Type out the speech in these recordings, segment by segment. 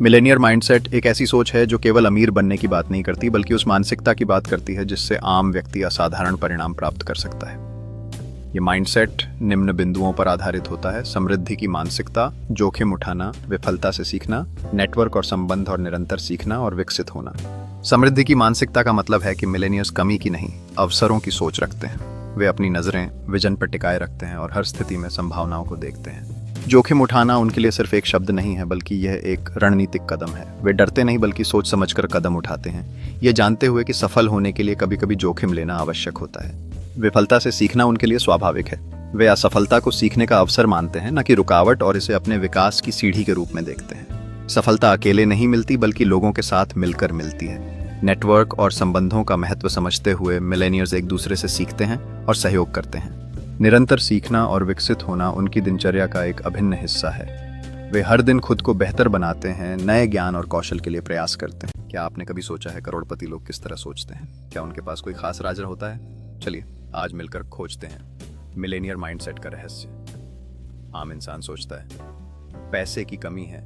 Millionaire mindset एक ऐसी सोच है जो केवल अमीर बनने की बात नहीं करती, बल्कि उस मानसिकता की बात करती है जिससे आम व्यक्ति असाधारण परिणाम प्राप्त कर सकता है। ये माइंडसेट निम्न बिंदुओं पर आधारित होता है: समृद्धि की मानसिकता, जोखिम उठाना, विफलता से सीखना, नेटवर्क और संबंध और निरंतर सीखना और विकसित होना। समृद्धि की मानसिकता का मतलब है कि मिलेनियर्स कमी की नहीं, अवसरों की सोच रखते हैं। वे अपनी नजरें विजन पर टिकाए रखते हैं और हर स्थिति में संभावनाओं को देखते हैं। जोखिम उठाना उनके लिए सिर्फ एक शब्द नहीं है, बल्कि यह एक रणनीतिक कदम है। वे डरते नहीं बल्कि सोच समझकर कदम उठाते हैं, ये जानते हुए कि सफल होने के लिए कभी कभी जोखिम लेना आवश्यक होता है। विफलता से सीखना उनके लिए स्वाभाविक है। वे असफलता को सीखने का अवसर मानते हैं, न कि रुकावट, और इसे अपने विकास की सीढ़ी के रूप में देखते हैं। सफलता अकेले नहीं मिलती, बल्कि लोगों के साथ मिलकर मिलती है। नेटवर्क और संबंधों का महत्व समझते हुए मिलेनियर्स एक दूसरे से सीखते हैं और सहयोग करते हैं। निरंतर सीखना और विकसित होना उनकी दिनचर्या का एक अभिन्न हिस्सा है। वे हर दिन खुद को बेहतर बनाते हैं, नए ज्ञान और कौशल के लिए प्रयास करते हैं। क्या आपने कभी सोचा है करोड़पति लोग किस तरह सोचते हैं? क्या उनके पास कोई खास राज होता है? चलिए आज मिलकर खोजते हैं मिलेनियर माइंडसेट का रहस्य। आम इंसान सोचता है पैसे की कमी है,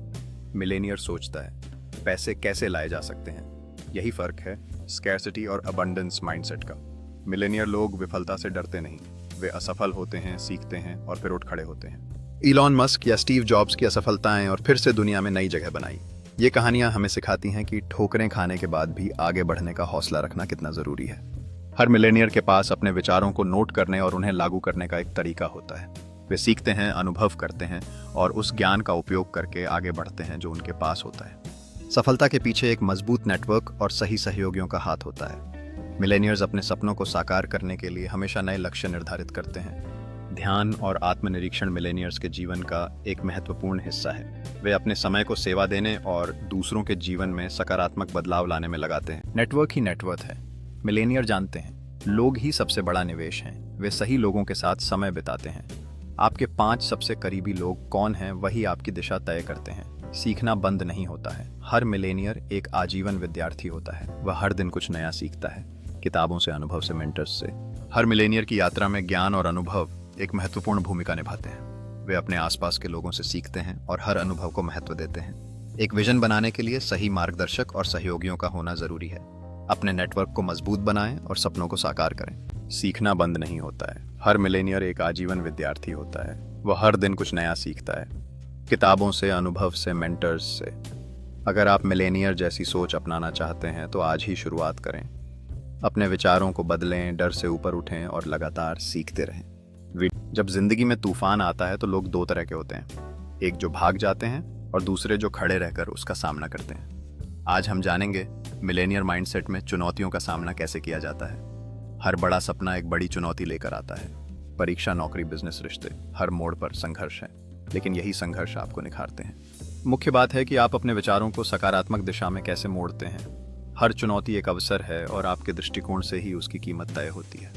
मिलेनियर सोचता है पैसे कैसे लाए जा सकते हैं। यही फर्क है स्कैर्सिटी और अबंडेंस माइंडसेट का। मिलेनियर लोग विफलता से डरते नहीं, वे असफल होते हैं, सीखते हैं और फिर उठ खड़े होते हैं। इलॉन मस्क या स्टीव जॉब्स की असफलताएं और फिर से दुनिया में नई जगह बनाई। ये कहानियां हमें सिखाती हैं कि ठोकरें खाने के बाद भी आगे बढ़ने का हौसला रखना कितना जरूरी है। हर मिलेनियर के पास अपने विचारों को नोट करने और उन्हें लागू करने का एक तरीका होता है। वे सीखते हैं, अनुभव करते हैं और उस ज्ञान का उपयोग करके आगे बढ़ते हैं जो उनके पास होता है। सफलता के पीछे एक मजबूत नेटवर्क और सही सहयोगियों का हाथ होता है। मिलेनियर्स अपने सपनों को साकार करने के लिए हमेशा नए लक्ष्य निर्धारित करते हैं। ध्यान और आत्मनिरीक्षण मिलेनियर्स के जीवन का एक महत्वपूर्ण हिस्सा है। वे अपने समय को सेवा देने और दूसरों के जीवन में सकारात्मक बदलाव लाने में लगाते हैं। नेटवर्क ही नेटवर्थ है। मिलेनियर जानते हैं लोग ही सबसे बड़ा निवेश हैं। वे सही लोगों के साथ समय बिताते हैं। आपके 5 सबसे करीबी लोग कौन हैं, वही आपकी दिशा तय करते हैं। सीखना बंद नहीं होता है। हर मिलेनियर एक आजीवन विद्यार्थी होता है। वह हर दिन कुछ नया सीखता है, किताबों से, अनुभव से, मेंटर्स से। हर मिलेनियर की यात्रा में ज्ञान और अनुभव एक महत्वपूर्ण भूमिका निभाते हैं। वे अपने आसपास के लोगों से सीखते हैं और हर अनुभव को महत्व देते हैं। एक विजन बनाने के लिए सही मार्गदर्शक और सहयोगियों का होना जरूरी है। अपने नेटवर्क को मजबूत बनाएं और सपनों को साकार करें। सीखना बंद नहीं होता है। हर मिलेनियर एक आजीवन विद्यार्थी होता है। वह हर दिन कुछ नया सीखता है, किताबों से, अनुभव से, मेंटर्स से। अगर आप मिलेनियर जैसी सोच अपनाना चाहते हैं तो आज ही शुरुआत करें। अपने विचारों को बदलें, डर से ऊपर उठें और लगातार सीखते रहें। जब जिंदगी में तूफान आता है तो लोग 2 तरह के होते हैं, एक जो भाग जाते हैं और दूसरे जो खड़े रहकर उसका सामना करते हैं। आज हम जानेंगे मिलेनियर माइंडसेट में चुनौतियों का सामना कैसे किया जाता है। हर बड़ा सपना एक बड़ी चुनौती लेकर आता है। परीक्षा, नौकरी, बिजनेस, रिश्ते, हर मोड़ पर संघर्ष है, लेकिन यही संघर्ष आपको निखारते हैं। मुख्य बात है कि आप अपने विचारों को सकारात्मक दिशा में कैसे मोड़ते हैं। हर चुनौती एक अवसर है और आपके दृष्टिकोण से ही उसकी कीमत तय होती है।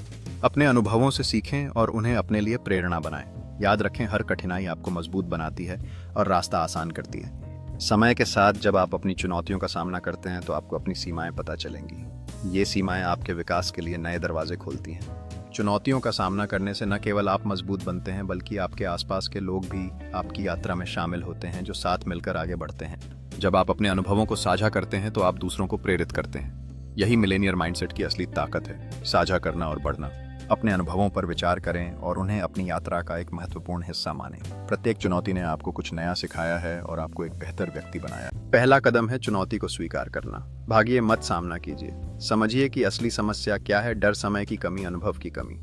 अपने अनुभवों से सीखें और उन्हें अपने लिए प्रेरणा बनाएं। याद रखें, हर कठिनाई आपको मजबूत बनाती है और रास्ता आसान करती है। समय के साथ जब आप अपनी चुनौतियों का सामना करते हैं तो आपको अपनी सीमाएं पता चलेंगी। ये सीमाएं आपके विकास के लिए नए दरवाजे खोलती हैं। चुनौतियों का सामना करने से न केवल आप मजबूत बनते हैं, बल्कि आपके आसपास के लोग भी आपकी यात्रा में शामिल होते हैं, जो साथ मिलकर आगे बढ़ते हैं। जब आप अपने अनुभवों को साझा करते हैं तो आप दूसरों को प्रेरित करते हैं। यही मिलेनियर माइंडसेट की असली ताकत है, साझा करना और बढ़ना। अपने अनुभवों पर विचार करें और उन्हें अपनी यात्रा का एक महत्वपूर्ण हिस्सा मानें। प्रत्येक चुनौती ने आपको कुछ नया सिखाया है और आपको एक बेहतर व्यक्ति बनाया। पहला कदम है चुनौती को स्वीकार करना। भागिए मत, सामना कीजिए। समझिए कि असली समस्या क्या है। डर, समय की कमी, अनुभव की कमी।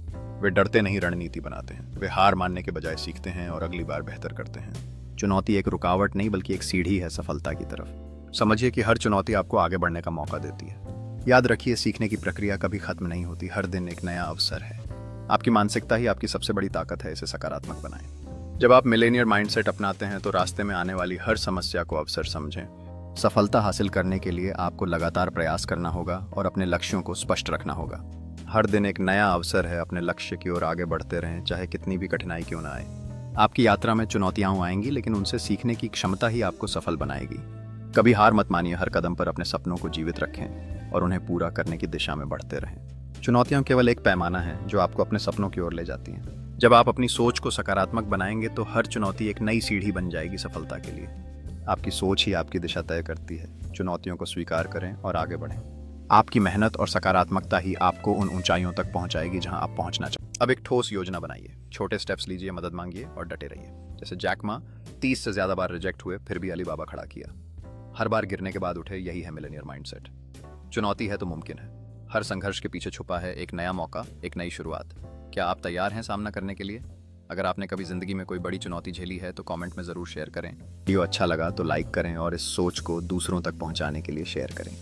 वे डरते नहीं, रणनीति बनाते हैं। वे हार मानने के बजाय सीखते हैं और अगली बार बेहतर करते हैं। चुनौती एक रुकावट नहीं, बल्कि एक सीढ़ी है सफलता की तरफ। समझिए कि हर चुनौती आपको आगे बढ़ने का मौका देती है। याद रखिए, सीखने की प्रक्रिया कभी खत्म नहीं होती। हर दिन एक नया अवसर है। आपकी मानसिकता ही आपकी सबसे बड़ी ताकत है। इसे सकारात्मक बनाएं। जब आप मिलेनियर माइंडसेट अपनाते हैं तो रास्ते में आने वाली हर समस्या को अवसर समझें। सफलता हासिल करने के लिए आपको लगातार प्रयास करना होगा और अपने लक्ष्यों को स्पष्ट रखना होगा। हर दिन एक नया अवसर है। अपने लक्ष्य की ओर आगे बढ़ते रहें, चाहे कितनी भी कठिनाई क्यों ना आए। आपकी यात्रा में चुनौतियां आएंगी, लेकिन उनसे सीखने की क्षमता ही आपको सफल बनाएगी। कभी हार मत मानिए। हर कदम पर अपने सपनों को जीवित रखें और उन्हें पूरा करने की दिशा में बढ़ते रहें। चुनौतियां केवल एक पैमाना है जो आपको अपने सपनों की ओर ले जाती हैं। जब आप अपनी सोच को सकारात्मक बनाएंगे तो हर चुनौती एक नई सीढ़ी बन जाएगी सफलता के लिए। आपकी सोच ही आपकी दिशा तय करती है। चुनौतियों को स्वीकार करें और आगे बढ़ें। आपकी मेहनत और सकारात्मकता ही आपको उन ऊंचाइयों तक पहुंचाएगी जहां आप पहुंचना चाहते हैं। अब एक ठोस योजना बनाइए, छोटे स्टेप्स लीजिए, मदद मांगिए और डटे रहिए। जैसे जैक मा 30 से ज्यादा बार रिजेक्ट हुए फिर भी अली बाबा खड़ा किया। हर बार गिरने के बाद उठे, यही है मिलेनियर माइंडसेट। चुनौती है तो मुमकिन है। हर संघर्ष के पीछे छुपा है एक नया मौका, एक नई शुरुआत। क्या आप तैयार हैं सामना करने के लिए? अगर आपने कभी जिंदगी में कोई बड़ी चुनौती झेली है तो कमेंट में जरूर शेयर करें। वीडियो अच्छा लगा तो लाइक करें और इस सोच को दूसरों तक पहुंचाने के लिए शेयर करें।